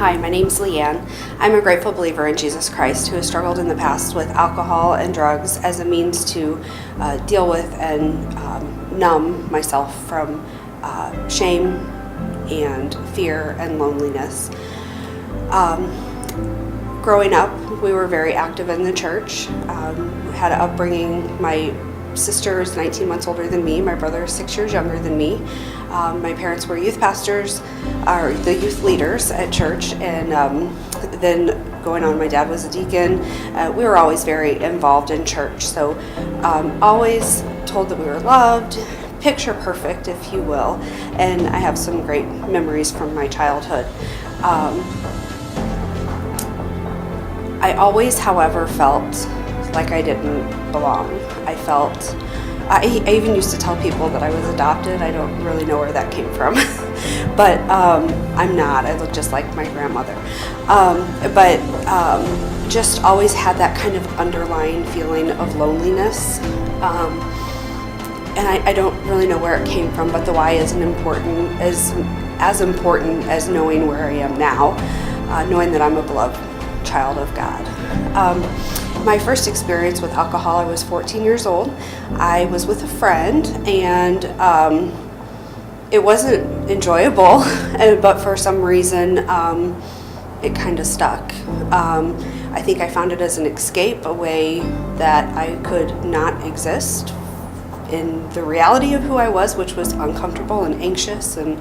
Hi, my name's LeAnne. I'm a grateful believer in Jesus Christ who has struggled in the past with alcohol and drugs as a means to deal with and numb myself from shame and fear and loneliness. Growing up, we were very active in the church. We had an upbringing. My sister is 19 months older than me. My brother is 6 years younger than me. My parents were youth pastors, or the youth leaders at church, and then going on, my dad was a deacon. We were always very involved in church, so always told that we were loved, picture perfect, if you will, and I have some great memories from my childhood. I always, however, felt like I didn't belong. I even used to tell people that I was adopted. I don't really know where that came from, but I'm not. I look just like my grandmother. But just always had that kind of underlying feeling of loneliness. And I don't really know where it came from, but the why isn't important, as important as knowing where I am now, knowing that I'm a beloved child of God. My first experience with alcohol, I was 14 years old. I was with a friend, and it wasn't enjoyable, but for some reason it kind of stuck. I think I found it as an escape, a way that I could not exist in the reality of who I was, which was uncomfortable and anxious. And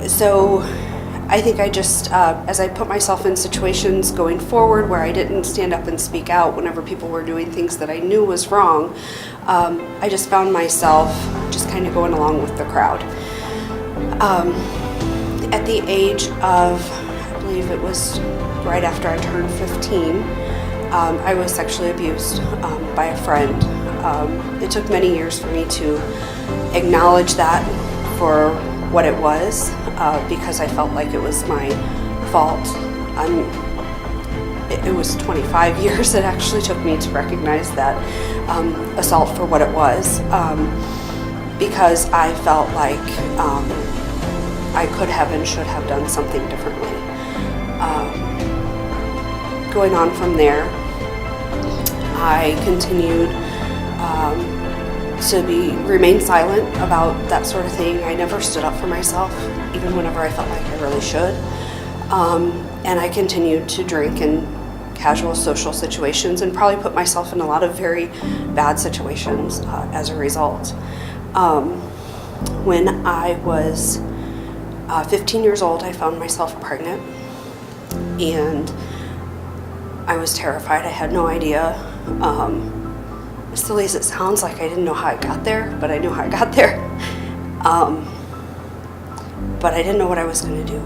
so I think I just, as I put myself in situations going forward where I didn't stand up and speak out whenever people were doing things that I knew was wrong, I just found myself just kind of going along with the crowd. At the age of, I believe it was right after I turned 15, I was sexually abused by a friend. It took many years for me to acknowledge that for what it was, because I felt like it was my fault. It was 25 years it actually took me to recognize that assault for what it was, because I felt like I could have and should have done something differently. Going on from there, I continued to remain silent about that sort of thing. I never stood up for myself, even whenever I felt like I really should. And I continued to drink in casual social situations and probably put myself in a lot of very bad situations as a result. When I was 15 years old, I found myself pregnant, and I was terrified. I had no idea. As silly as it sounds, like I didn't know how I got there, but I knew how I got there. But I didn't know what I was going to do.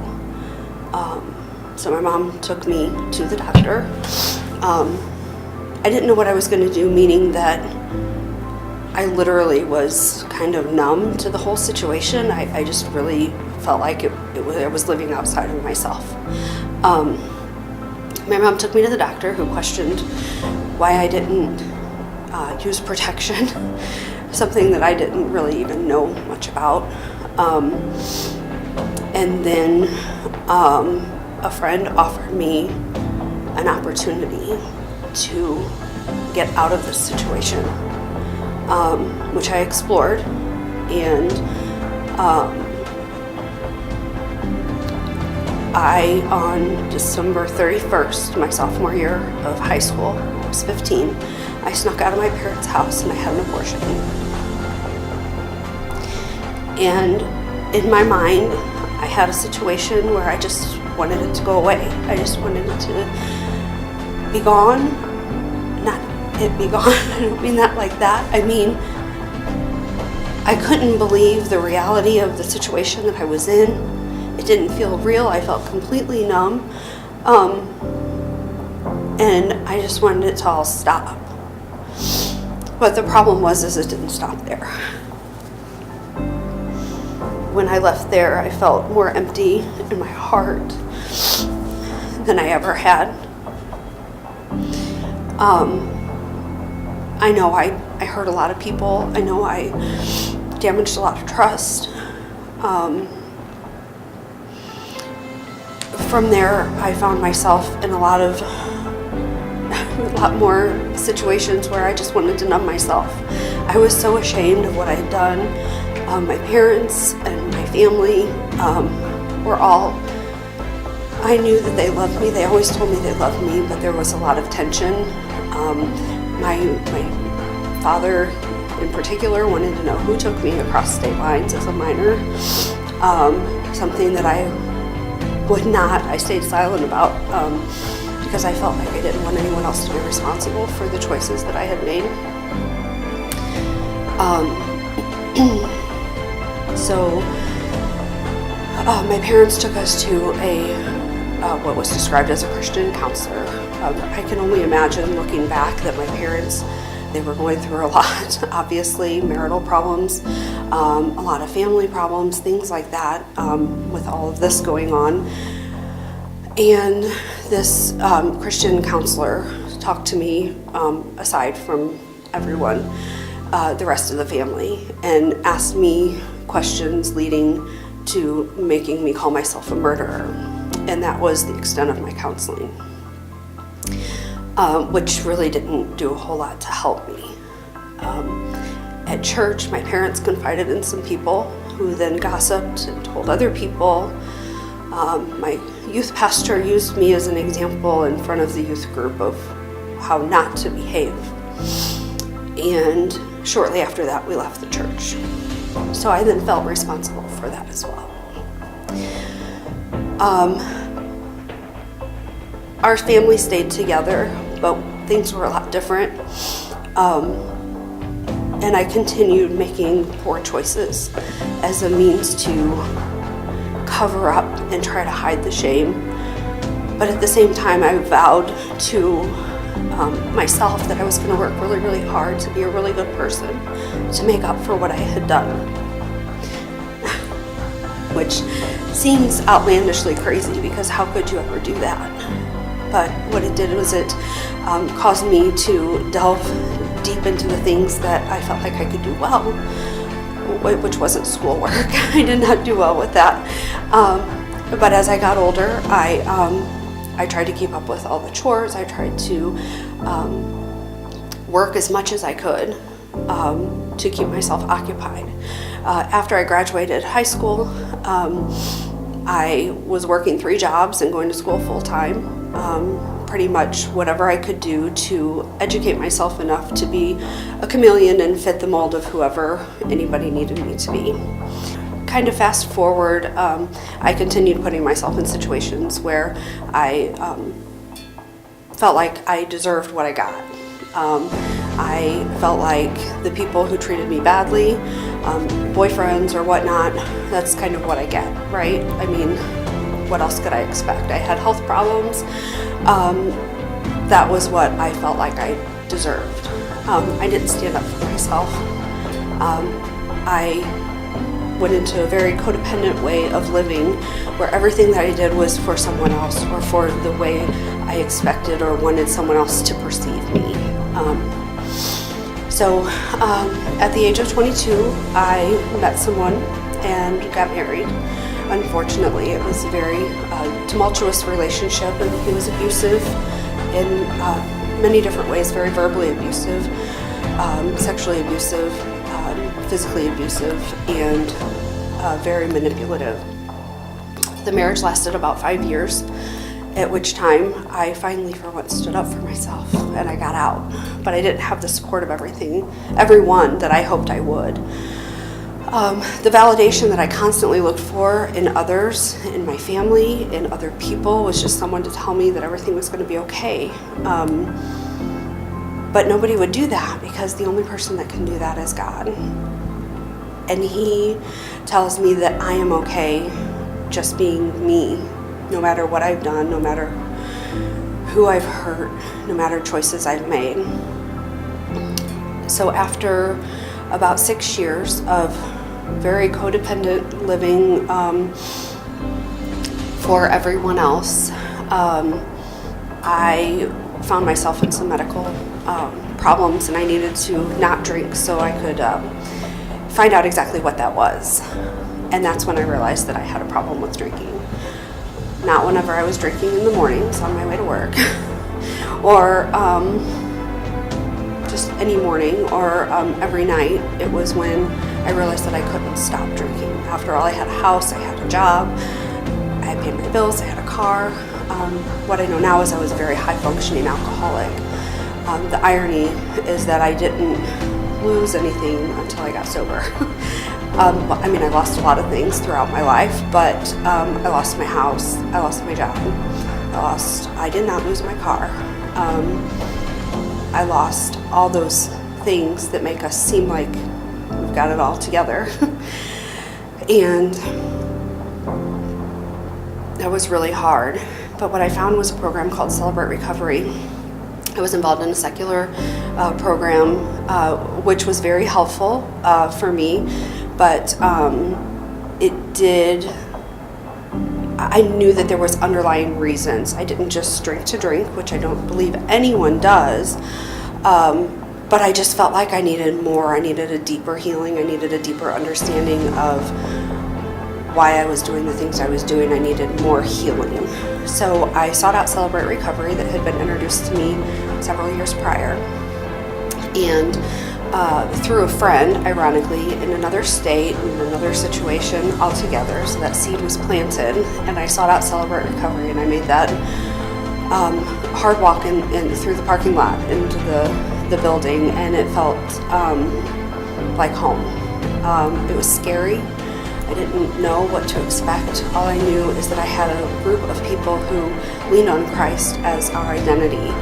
So my mom took me to the doctor. I didn't know what I was going to do, meaning that I literally was kind of numb to the whole situation. I just really felt like I was living outside of myself. My mom took me to the doctor, who questioned why I didn't use protection, something that I didn't really even know much about. And then a friend offered me an opportunity to get out of this situation, which I explored. And on December 31st, my sophomore year of high school, I was 15, I snuck out of my parents' house and I had an abortion. And in my mind, I had a situation where I just wanted it to go away. I just wanted it to be gone. Not it be gone, I don't mean that like that. I mean, I couldn't believe the reality of the situation that I was in. It didn't feel real. I felt completely numb. And I just wanted it to all stop. But the problem was it didn't stop there. When I left there, I felt more empty in my heart than I ever had. I know I hurt a lot of people. I know I damaged a lot of trust. from there, I found myself in a lot more situations where I just wanted to numb myself. I was so ashamed of what I had done. My parents and my family were all, I knew that they loved me. They always told me they loved me, but there was a lot of tension. My father in particular wanted to know who took me across state lines as a minor, something that I stayed silent about because I felt like I didn't want anyone else to be responsible for the choices that I had made. So my parents took us to what was described as a Christian counselor. I can only imagine looking back that my parents, they were going through a lot, obviously, marital problems, a lot of family problems, things like that, with all of this going on. And this Christian counselor talked to me, aside from everyone, the rest of the family, and asked me questions leading to making me call myself a murderer. And that was the extent of my counseling, which really didn't do a whole lot to help me. At church, my parents confided in some people who then gossiped and told other people. My youth pastor used me as an example in front of the youth group of how not to behave. And shortly after that, we left the church. So I then felt responsible for that as well. Our family stayed together, but things were a lot different. And I continued making poor choices as a means to cover up and try to hide the shame. But at the same time, I vowed to myself that I was going to work really, really hard to be a really good person, to make up for what I had done. Which seems outlandishly crazy, because how could you ever do that? But what it did was it caused me to delve deep into the things that I felt like I could do well, which wasn't schoolwork. I did not do well with that. But as I got older, I tried to keep up with all the chores. I tried to work as much as I could to keep myself occupied. After I graduated high school, I was working 3 jobs and going to school full-time. Pretty much whatever I could do to educate myself enough to be a chameleon and fit the mold of whoever anybody needed me to be. Kind of fast forward, I continued putting myself in situations where I felt like I deserved what I got. I felt like the people who treated me badly, boyfriends or whatnot, that's kind of what I get, right? I mean, what else could I expect? I had health problems. That was what I felt like I deserved. I didn't stand up for myself. I went into a very codependent way of living where everything that I did was for someone else or for the way I expected or wanted someone else to perceive me. So at the age of 22, I met someone and got married. Unfortunately, it was a very tumultuous relationship, and he was abusive in many different ways, very verbally abusive, sexually abusive, physically abusive, and very manipulative. The marriage lasted about 5 years, at which time I finally for once stood up for myself and I got out. But I didn't have the support of everyone that I hoped I would. The validation that I constantly looked for in others, in my family, in other people, was just someone to tell me that everything was going to be okay. But nobody would do that, because the only person that can do that is God. And He tells me that I am okay just being me, no matter what I've done, no matter who I've hurt, no matter choices I've made. So after about 6 years of very codependent living for everyone else, I found myself in some medical problems, and I needed to not drink so I could find out exactly what that was. And that's when I realized that I had a problem with drinking. not whenever I was drinking in the mornings on my way to work, or just any morning, or every night. It was when I realized that I couldn't stop drinking. After all, I had a house, I had a job, I had paid my bills, I had a car. What I know now is I was a very high-functioning alcoholic. The irony is that I didn't lose anything until I got sober. I mean, I lost a lot of things throughout my life, but I lost my house, I lost my job, I did not lose my car. I lost all those things that make us seem like we've got it all together. And that was really hard. But what I found was a program called Celebrate Recovery. I was involved in a secular program, which was very helpful for me, but I knew that there was underlying reasons. I didn't just drink to drink, which I don't believe anyone does, but I just felt like I needed more. I needed a deeper healing. I needed a deeper understanding of why I was doing the things I was doing. I needed more healing. So I sought out Celebrate Recovery that had been introduced to me several years prior. And through a friend, ironically, in another state, in another situation altogether, so that seed was planted, and I sought out Celebrate Recovery, and I made that hard walk in through the parking lot into the building, and it felt like home. It was scary. I didn't know what to expect. All I knew is that I had a group of people who lean on Christ as our identity,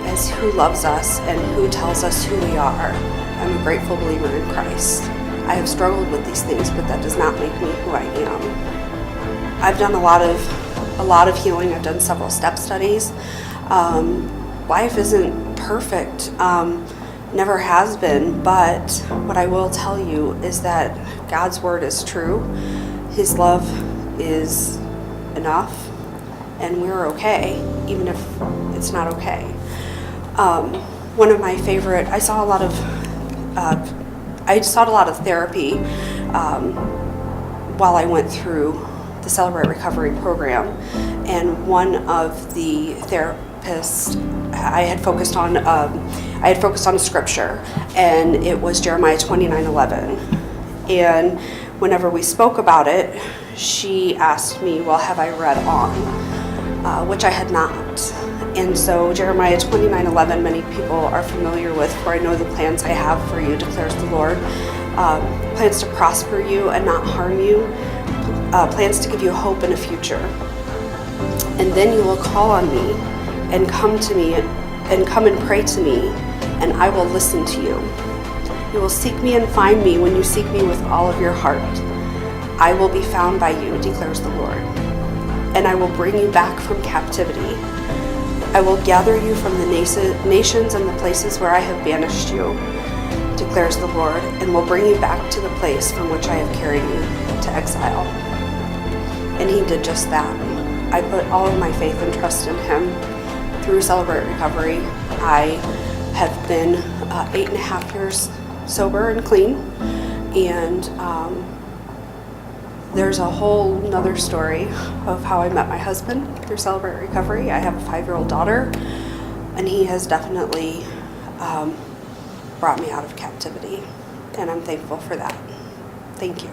as who loves us and who tells us who we are. I'm a grateful believer in Christ. I have struggled with these things, but that does not make me who I am. I've done a lot of healing. I've done several step studies. Life isn't perfect. Never has been, but what I will tell you is that God's word is true. His love is enough, and we're okay, even if it's not okay. One of my favorite, I sought a lot of therapy while I went through the Celebrate Recovery program, and one of the therapists I had focused on a scripture, and it was Jeremiah 29:11. And whenever we spoke about it, she asked me, well, have I read on? Which I had not. And so Jeremiah 29:11, many people are familiar with, for I know the plans I have for you, declares the Lord. Plans to prosper you and not harm you, plans to give you hope and a future. And then you will call on me and come to me and come and pray to me, and I will listen to you. You will seek me and find me when you seek me with all of your heart. I will be found by you, declares the Lord, and I will bring you back from captivity. I will gather you from the nations and the places where I have banished you, declares the Lord, and will bring you back to the place from which I have carried you to exile. And he did just that. I put all of my faith and trust in him. Through Celebrate Recovery, I have been 8.5 years sober and clean, and there's a whole nother story of how I met my husband through Celebrate Recovery. I have a 5-year-old daughter, and he has definitely brought me out of captivity, and I'm thankful for that. Thank you.